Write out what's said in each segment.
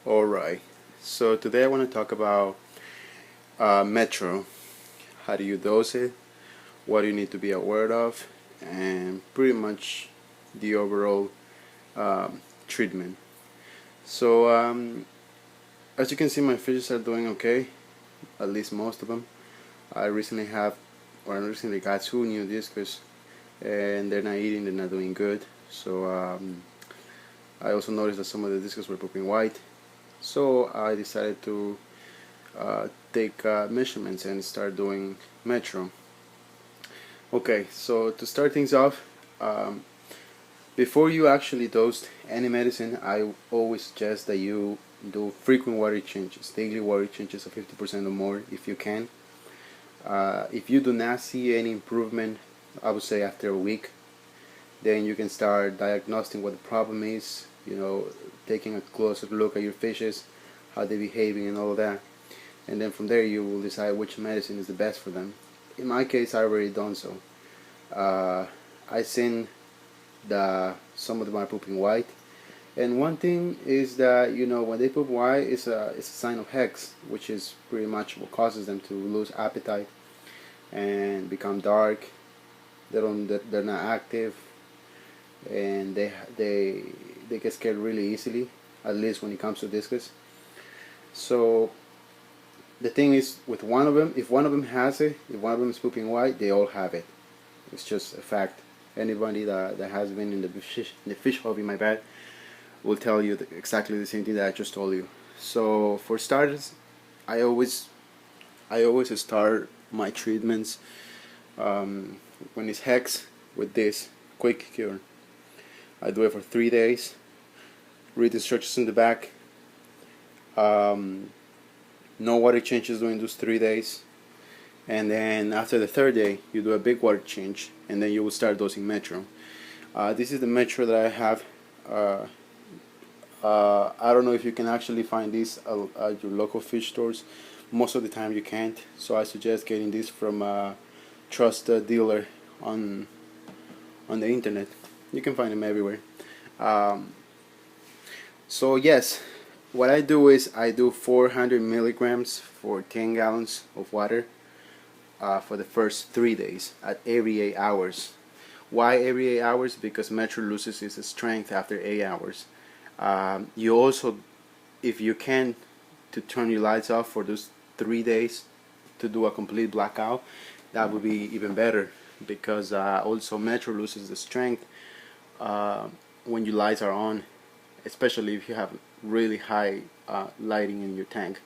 Alright, so today I want to talk about Metro. How do you dose it? What do you need to be aware of? And pretty much the overall treatment. So, as you can see, my fishes are doing okay, at least most of them. I recently got two new discus, and they're not eating, they're not doing good. So, I also noticed that some of the discus were pooping white. So, I decided to take measurements and start doing Metro. Okay, so to start things off, before you actually dose any medicine, I always suggest that you do frequent water changes, daily water changes of 50% or more if you can. If you do not see any improvement, I would say after a week, then you can start diagnosing what the problem is, taking a closer look at your fishes, how they're behaving and all of that. And then from there you will decide which medicine is the best for them. In my case, I already done so. I seen that some of them are pooping white, and one thing is that when they poop white, it's a sign of hex, which is pretty much what causes them to lose appetite and become dark. They're not active, and they get scared really easily, at least when it comes to discus. So the thing is, with one of them, if one of them has it, if one of them is pooping white, they all have it. It's just a fact. Anybody that has been in the fish hobby, my bad, will tell you exactly the same thing that I just told you. So for starters, I always start my treatments when it's hex with this quick cure. I do it for 3 days. Read the instructions in the back. No water changes during those 3 days, and then after the third day you do a big water change, and then you will start dosing Metro. This is the Metro that I have. I don't know if you can actually find this at your local fish stores. Most of the time you can't, so I suggest getting this from a trusted dealer on the internet. You can find them everywhere. So yes, what I do is I do 400 milligrams for 10 gallons of water for the first 3 days at every 8 hours. Why every 8 hours? Because Metro loses its strength after 8 hours. You also, if you can, to turn your lights off for those 3 days to do a complete blackout, that would be even better, because also Metro loses the strength when your lights are on, especially if you have really high lighting in your tank.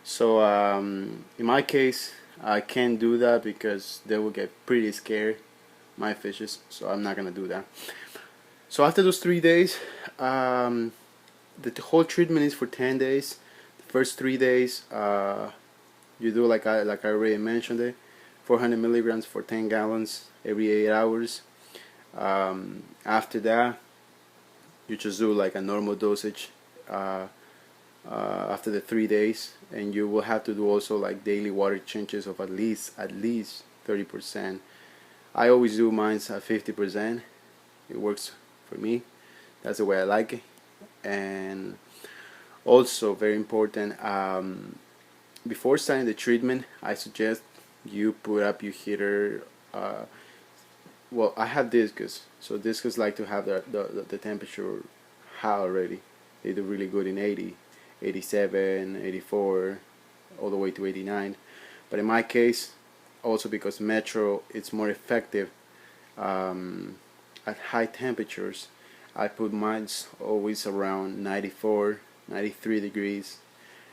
So in my case, I can't do that because they will get pretty scared, my fishes, so I'm not gonna do that. So after those 3 days, the whole treatment is for 10 days. The first 3 days you do like I already mentioned it, 400 milligrams for 10 gallons every 8 hours. After that, you just do like a normal dosage after the 3 days, and you will have to do also like daily water changes of at least 30%. I always do mine at 50%. It works for me. That's the way I like it. And also very important, before starting the treatment, I suggest you put up your heater. Well, I have discus, so discus like to have the temperature high already. They do really good in 80, 87, 84, all the way to 89. But in my case, also because Metro it's more effective at high temperatures, I put mine always around 94, 93 degrees,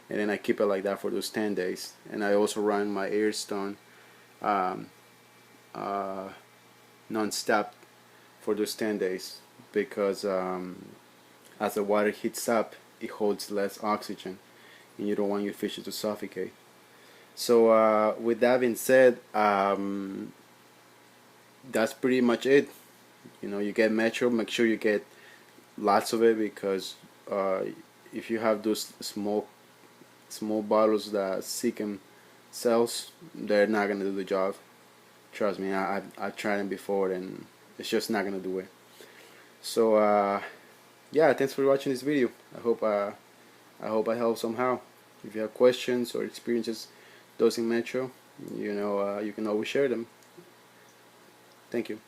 and then I keep it like that for those 10 days. And I also run my Airstone non-stop for those 10 days, because as the water heats up, it holds less oxygen, and you don't want your fish to suffocate. So with that being said, that's pretty much it. You get Metro, make sure you get lots of it, because if you have those small bottles that Seachem sells, they're not gonna do the job. Trust me, I've tried them before, and it's just not gonna do it. So yeah, thanks for watching this video. I hope I hope I helped somehow. If you have questions or experiences dosing Metro, you can always share them. Thank you.